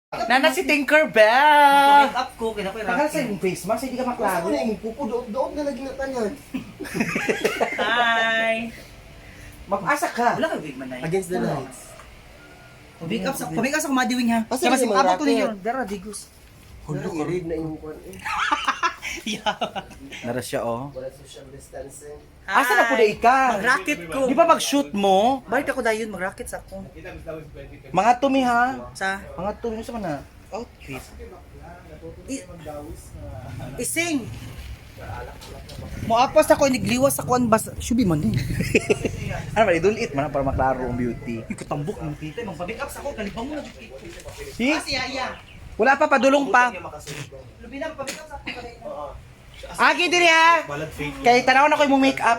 Nana si Tinkerbell! Make up ko, Tagal sa yung face mask, hindi ka Klaro maklaro. na yung pupo, doon na lagi natanyan. Hi! Mag-asa ka. Wala ka big man na Against the lights. Pabig up sa kumadiwing ha. Asa Kasi yung mga abot ko racket? ninyo. Dara, digos. Hulo ka rin na yung kwan eh. Nara siya, oh. Wala social distancing. Asa na po na ika? Mag-rocket ko. Di ba mag-shoot mo? Bakit ako dayon mag-rocket sa ako? Mga tumi ha? Sa Mga tumi sa mana? Outfit. ising. Moapos ako inigliwas ako ang bas. Shubi man eh. Ano ba, idulit man para maklaro ang beauty. Ikutambok ng tita, mag-make up sa ako kalibang mo na jud. Si? Si Aya. Wala pa, padulong pa. Lubi na pa-make up sa ako kanina. Agi diri ha! Kaya tanaw na ko yung make up.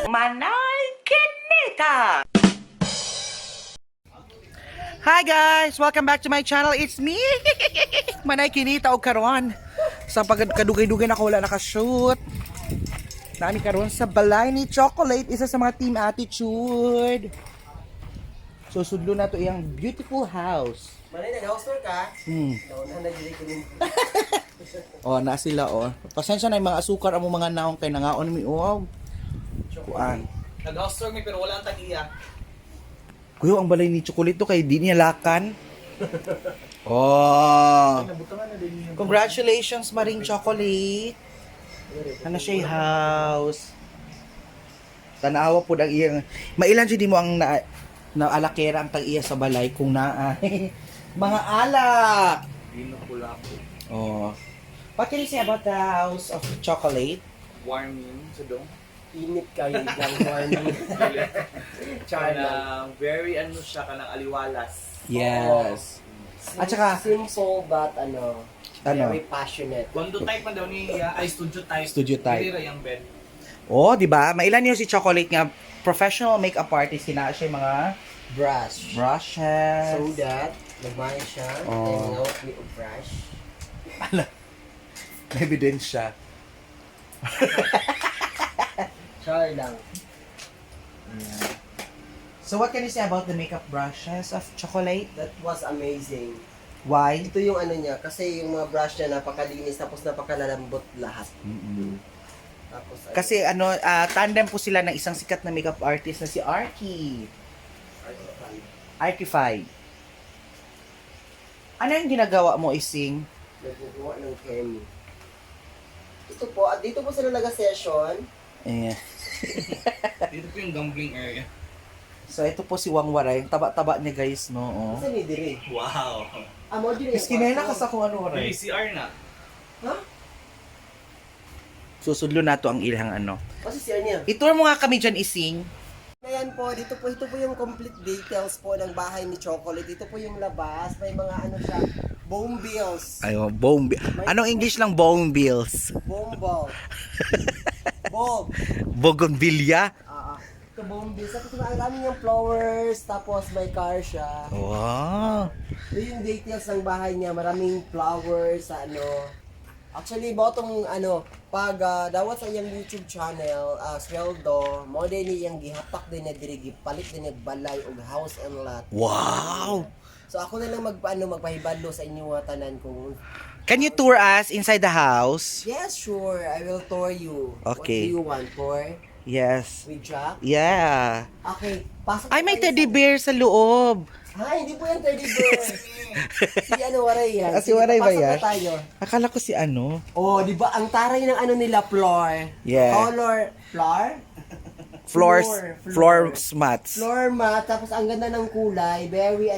Manay Kinita! Hi guys! Welcome back to my channel. It's me! Manay Kinita o karon. Sa pagkadugay-dugay na ako wala nakashoot. Nami karon sa balay ni Chocolate, isa sa mga team attitude. So sudlo na to iyang beautiful house. Manay, nag-house tour ka? Naunahan na dili ko rin. Oh, na sila oh. Pasensya na yung mga asukar amo mga naong kay nangaon mi oh. Kuan. Nag-house tour mi pero wala ang tag-iya. Kuyo ang balay ni Chocolate to kay di niya lakan. Oh. Congratulations Maring Chocolate. Ano siya yung house. Tanawa po ang iyang mailan jud mo ang na alakera ang tag-iya sa balay kung naa. Mga alak. Dino pula po. Oh. What can you say about the house of Chocolate? Warming sa dong. Init kayo ng morning. Char lang. Very ano siya kanang aliwalas. Yes. At saka Simple but very passionate. Kondo type man daw ni ay studio type. Studio type. Dili ra yung bed. oh, di ba? Mailan niyo si Chocolate nga professional makeup artist sina siya yung mga Brush. brushes. So that, nagmahal siya. Oh. Hang out me a brush. May ebidensya. Char lang. So what can you say about the makeup brushes of Chocolate? That was amazing. Why? Ito yung ano niya, kasi yung mga brush niya napakalinis tapos napakalalambot lahat. Tapos Kasi tandem po sila ng isang sikat na makeup artist na si Arky. Arky5. Ano yung ginagawa mo, Ising? nagagawa ng chemi. Ito po, at dito po sila naga-session. Eh. Dito po yung gambling area. So ito po si Wang Waray. Taba-taba niya guys, no? Oh. Kasi ni Dire. Wow. Amo din Iskinela ka sa kung ano Waray. VCR na. Ha? Susudlo na to ang ilang ano. Kasi siya niya. I-tour mo nga kami dyan, Ising. Ayan po, ito po yung complete details po ng bahay ni Chocolate. Ito po yung labas, may mga ano siya, bone bills. Ayo, bone anong English lang bone bills? Bone ball. Bob. Bougainvillea? Ito bone bills. Tapos ang dami yung flowers, tapos may car siya. Wow. Ito yung details ng bahay niya, maraming flowers, Actually, botong pag dawat sa iyang YouTube channel, sweldo, mo din iyang gihapak din na diri gipalit din balay og house and lot. Wow. So ako na lang magpahibalo sa inyo tanan kung Can you tour us inside the house? yes, sure, I will tour you. Okay. What do you want, tour? Yes. With Jack? Yeah. Okay, pasok Ay, may tayo teddy sa- bear sa loob. Ay, hindi po yan teddy bear. Si Waray yan. Ah, si Waray ba Pasok yan? na tayo. Akala ko si ano. Oh, di ba ang taray ng nila floor? Yeah. Floor? Floor mats. Floor mat, tapos ang ganda ng kulay, very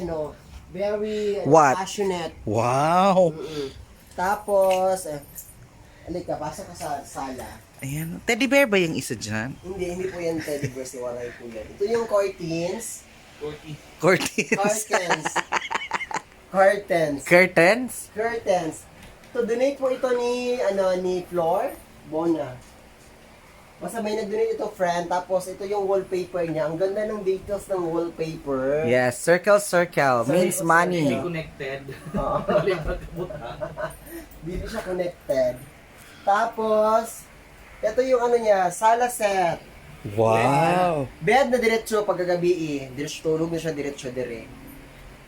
What? passionate. Wow. Tapos, alika, pasok ka sa sala. Ayan. Teddy bear ba yung isa dyan? Hindi po yan teddy bear si Waray po yan. Ito yung curtains. 40. Curtains. Curtains. Curtains? To donate po ito ni Flor Bona. Basta may nag-donate ito, friend. Tapos ito yung wallpaper niya. Ang ganda ng details ng wallpaper. Yes, circle means Circle, money. Hindi connected. Oo. Wala yung pagkabuta. Hindi siya connected. Tapos, ito yung ano niya, sala set. Wow. Bed na diretso pagkagabi diretso tulog na siya diretso dire.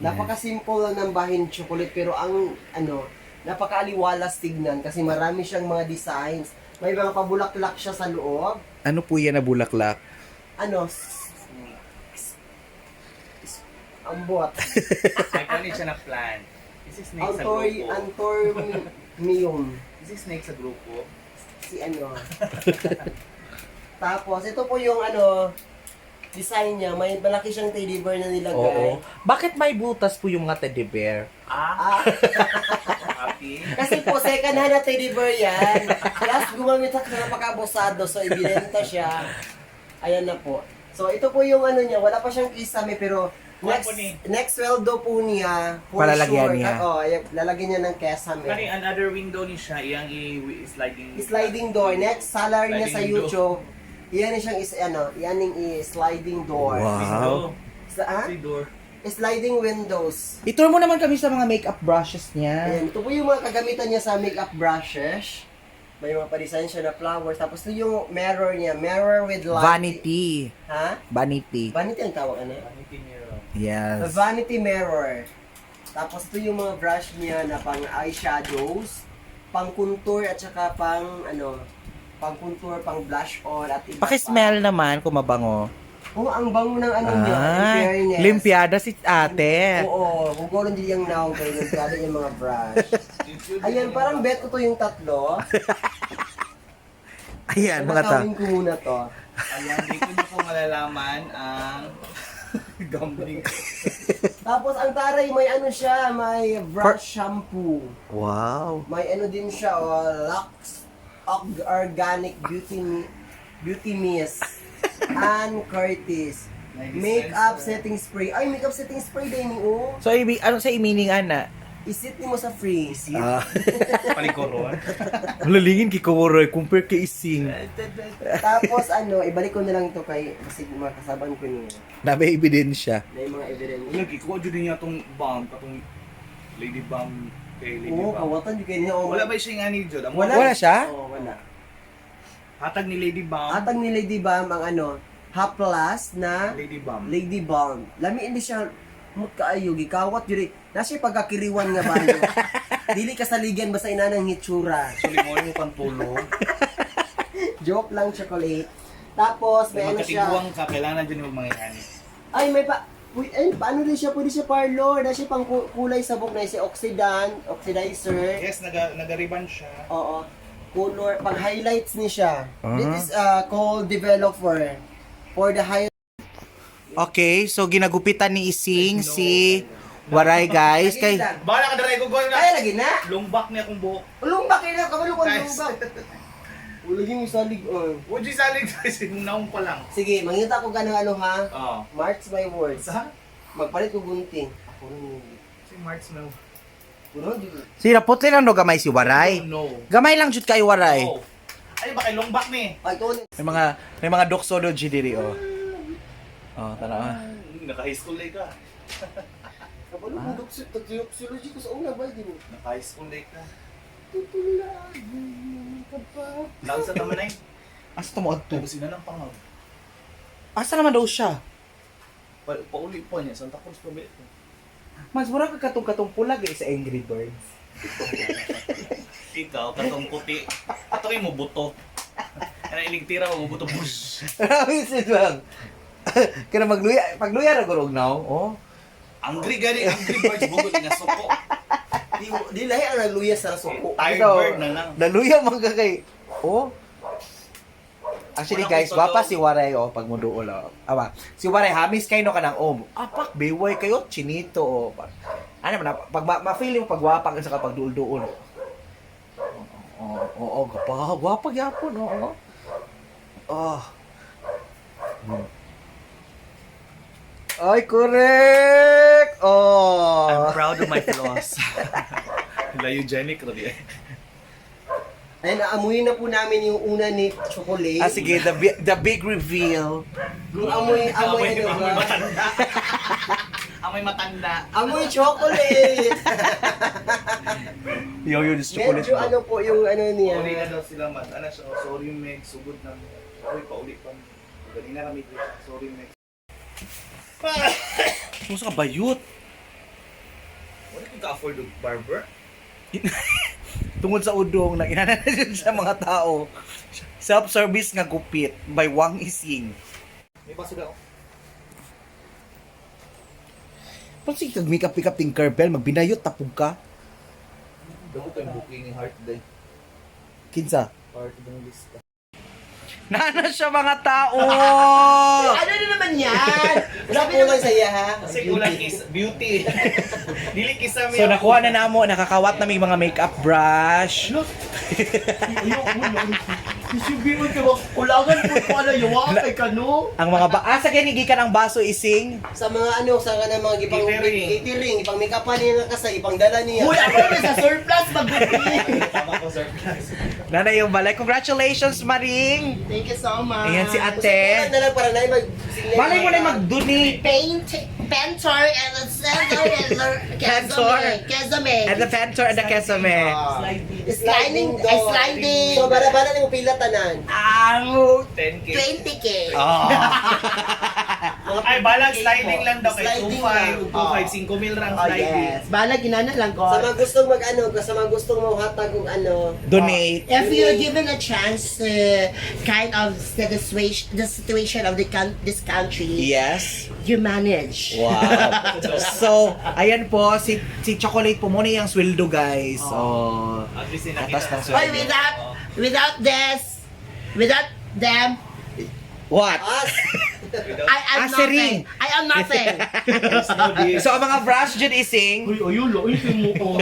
Napaka-simple lang ng bahay ni chocolate pero ang ano, napaka-aliwalas tignan kasi marami siyang mga designs. May mga pabulaklak siya sa loob. Ano po yan na bulaklak? Ano, ambot. Iconic siya na plan. Is this snake sa grupo? Antormium. Is this snake sa grupo? Si ano. Tapos, ito po yung ano, design niya. May malaki siyang teddy bear na nilagay. Oo. Bakit may butas po yung mga teddy bear? Ah, Happy? kasi po, second hand na teddy bear yan. Plus, gumamit ako sa napaka-abusado. So, ibinenta siya. Ayan na po. So, ito po yung ano niya. Wala pa siyang kisame, pero next sweldo po niya, for Palalagyan sure. niya. Lalagyan niya ng kesame. Kani another window ni siya, iyang i-sliding. Sliding door. Next salary niya sa Sliding door. YouTube. Iyan siyang sliding door. Wow. Si door. Sliding windows. Itour mo naman kami sa mga makeup brushes niya. Ayan, ito po yung mga kagamitan niya sa makeup brushes. May mga pa-design siya na flowers. Tapos ito yung mirror niya. Mirror with light. Vanity. Ha? Vanity. Vanity ang tawag ano? Vanity mirror. The Yes. vanity mirror. Tapos ito yung mga brush niya na pang eyeshadows, pang contour at saka pang ano, pang contour, pang blush on at iba Paki-smell naman kung mabango. Oh, ang bango ng ano niya, in Ah, fairness. limpiada si ate. Oo, hugoron din yung naong kayo, limpiada yung mga brush. Ayan, parang bet ko to yung tatlo. Ayan, mga ta. Nakawin ko muna to. Ayan, dito niyo po malalaman ang gambling. Tapos ang taray, may ano siya, may brush shampoo. Wow. May ano din siya, Lux Organic Beauty Mist. Ann Curtis. Makeup setting spray. Ay, makeup setting spray din oh. So, ano sa meaning ana? Isit mo sa free. Ah. Palikoron. Lalingin kikawara compare kay ising. Tapos ano, ibalik ko na lang to kay kasi makasaban ko niya. Na may ebidensya. Na yung mga evidence. Lagi ko jud niya tong bomb, katong lady bomb kay lady Oo, bomb. kawatan yung kanya. Wala ba siya nga ni Jod? Wala siya? Oo, wala. Hatag ni Lady Bomb. Atang ni Lady Balm ang ano, haplas na Lady Bomb. Lady Balm. Lami hindi siya kaayo gikawat jud. Nasi pagkakiriwan nga ba? Dili ka saligan basta inanang hitsura. Sulimon mo pang tulog. Joke lang, chocolate. Tapos may ano siya. Magkatiguang ka, kailangan dyan yung mangyayani. Ay, may pa. Uy, ay, paano din siya? Pwede siya parlor. Dahil siya pang kulay sabog na si oxidant, oxidizer. Yes, nagariban siya. Oo. Color, pang highlights ni siya. Ah. This is called developer for the high. Okay, so ginagupitan ni Ising si Waray guys kay Bala ka daray ko gol Ay, na. lagi na. Lumbak niya kung buhok. Lumbak kayo na. Kabalo ko Guys. lumbak. Ulagin mo salig. Would you salig kasi naong pa lang. Sige, mangita ko ganang ano ha. Oo. Marks my words. Sa? Magpalit ko gunting. Ako rin. Si Marks na. Puno, di. si Rapotli lang no gamay si Waray. No. Gamay lang jud kay Waray. Oh. Ay, ba kay lumbak ni? Ay, to. May mga doxology diri oh. Oh, tanaw. Naka-high school like ka. Kabalo ko toxicology ko sa una ba di mo? Naka-high school like ka. Tutulag. Kapag. Lang sa taman ay. Asa to mo adto? Tapos ina lang pangag. Asa naman daw siya? Pauli po niya. Santa Cruz pa ba ito? Mas mura ka katong pulag eh sa Angry Birds. Ikaw, katong puti. Katong mo buto. Kaya iling tira mo buto. Bush. Rawisin lang. Kaya pagluya ra gurog now. Oh. Angry gani, angry birds bugod nga suko. Di lahi ang naluya sa suko. Tired Ikaw, bird na lang. Naluya man ka kay. Oh. Actually Wala guys, ko wapa totoo. si Waray oh pag muduol oh. Aba, si Waray hamis kay no kanang apak biway kayo chinito oh. Ano man pag ma-feel mo pag wapa ka sa kapag duol-duol. Oh, gwapa gyapon oh. Oh. Ay, correct! Oh! I'm proud of my flaws. Eugenic Rodi. Ay, naamuyin na po namin yung una ni chocolate. Ah, sige, the big reveal. Yung amoy ano ba? matanda. Amoy matanda. Amoy chocolate! Yun, Medyo ano po yung ano niya. Pauli na daw sila man. Ano siya, sorry Meg, sugod na. Sorry, pauli pa. Galing na kami dito. Sorry Meg. Musa ka bayot. Wala kong ka-afford ng barber? Tungod sa udong na inananan sa mga tao. Self-service nga gupit by Wang Ising. May pasok ako. Paano sige kag-makeup pick up ting Kerbel, magbinayot tapog ka? Dapat ko yung booking ni Heart Day. Kinsa? Heart ng lista. Nana siya mga tao! Ano na naman yan? Sabi naman sa iya ha? Kasi kulang is beauty. Dili kisa So nakuha na namo, nakakawat na may mga makeup brush. Susubiwan ka ba? Kulangan po ko ano yung kay kano? Ang mga asa kay gikan ang baso Ising. Sa mga ano, sa kanang mga gipang catering, ipang make upan niya nga kasay, ipang dala niya. Uy, ako na sa surplus magbuti. Tama ko, sir. Nana yung balay. Congratulations, Maring! Thank you so much. Ayan si Kulang ate. na lang para na Balay mo na yung mag-donate. Pentor and the Cesar and the Pentor. Kesame. And the Pentor and the Kesame. Sliding. So, bara-bara na yung pila tanan. Ang 10K. 20K. Oh. Ay, balag sliding lang daw kay Sliding 2.5. lang. 2.5, 5 mil lang Oh, sliding. yes. Balag, inana lang ko. Sa mga gustong mag-ano, sa mga gustong mauhatag kung ano. Donate. If you're given a chance to kind of the situation of this country, Yes. you manage. Wow. So, ayan po, si Chocolate po muna yung sweldo, guys. Oh. At least Atas ng Oy, sweldo. without them, What? As, I am Asering. nothing. I am nothing. So, ang mga brush dyan Ising. Uy, ayun, loy mo ko.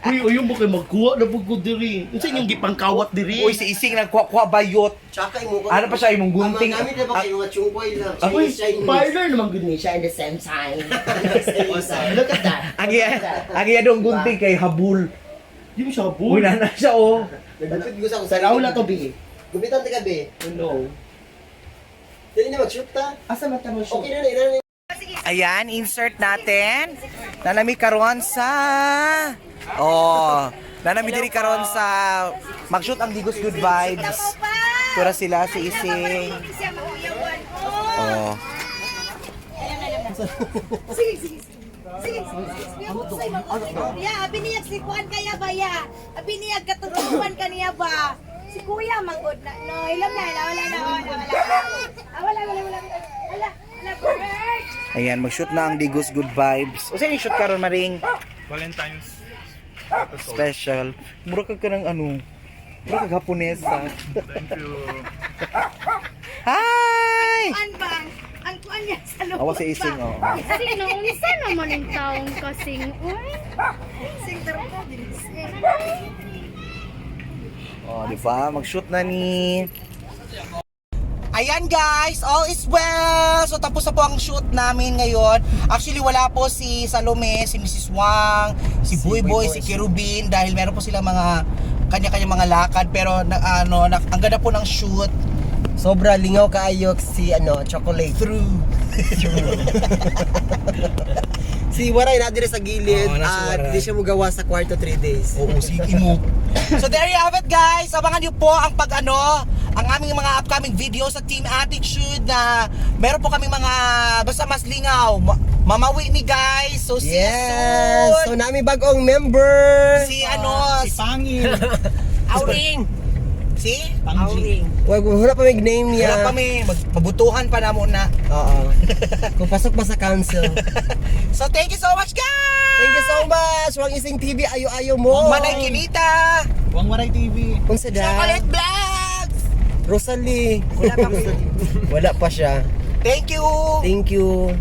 Uy, ayun mo kayo magkuha na bugod diri. Unsa inyong gipangkawat diri? Uy, si Ising nagkuha bayot. tsaka mo ko. Ano pa siya, imong gunting? Ang namin na ba kayo mga chungkoy lang? Uy, Chinese. parlor naman gud ni Siya in the same time. Chinese. Look at that. Ang iya dong gunting kay habul. Di mo siya Uy, bull. nana siya, oh. Nagupit ko sa Sa raula to bi. Gupitan ti gabi. No. Dili na mag-shoot ta. Asa mata mo Okay na na, ina na. Ayan, insert natin. Nanami karon sa... Oh, nanami diri karon sa... Mag-shoot ang Digos Good Vibes. Tura sila si Ising. Oh. Ya, abiniyag si Juan kaya ba ya? Abiniyag katutuan kaniya ba? Si Kuya manggod na. No, ilam na, wala. Bird. Ayan, mag-shoot na ang Digos Good Vibes. O saan yung shoot karon Maring? Valentine's. Special. Mura ka ng ano? Mura ka Japonesa. Thank you. Hi! Kuan ba? Ang kuan niya sa loob. Awa si Ising, oh. Sino? Isa naman yung taong kasing, uy. Sing tarong din. Oh, di ba? Mag-shoot na ni... Ayan guys, all is well! So tapos na po ang shoot namin ngayon. Actually wala po si Salome, si Mrs. Wang, si Boy Boy, si Kirubin dahil meron po sila mga kanya-kanya mga lakad pero ang ganda po ng shoot. Sobra lingaw kaayo si ano, chocolate. True. Si Waray na dire sa gilid Oo, na si at Waray. di siya magawa sa kwarto 3 days. Oo, sige mo. So there you have it guys. Abangan niyo po ang ang aming mga upcoming video sa Team Attitude na meron po kaming mga basta mas lingaw. Mamawi ni guys. So see you Yes! So soon. nami bagong member. Si Pangil. Auring. Si? Auring. Wala pa may name niya. Wala pa may mabutuhan pa na muna. Oo. Kung pasok pa sa council. So thank you so much guys. Thank you so much. Wang Ising TV, ayo-ayo mo. Manay Kinita. Wang Waray TV. Kung sa Chocolate Vlogs. Rosalie. Wala pa. Wala pa siya. Thank you. Thank you.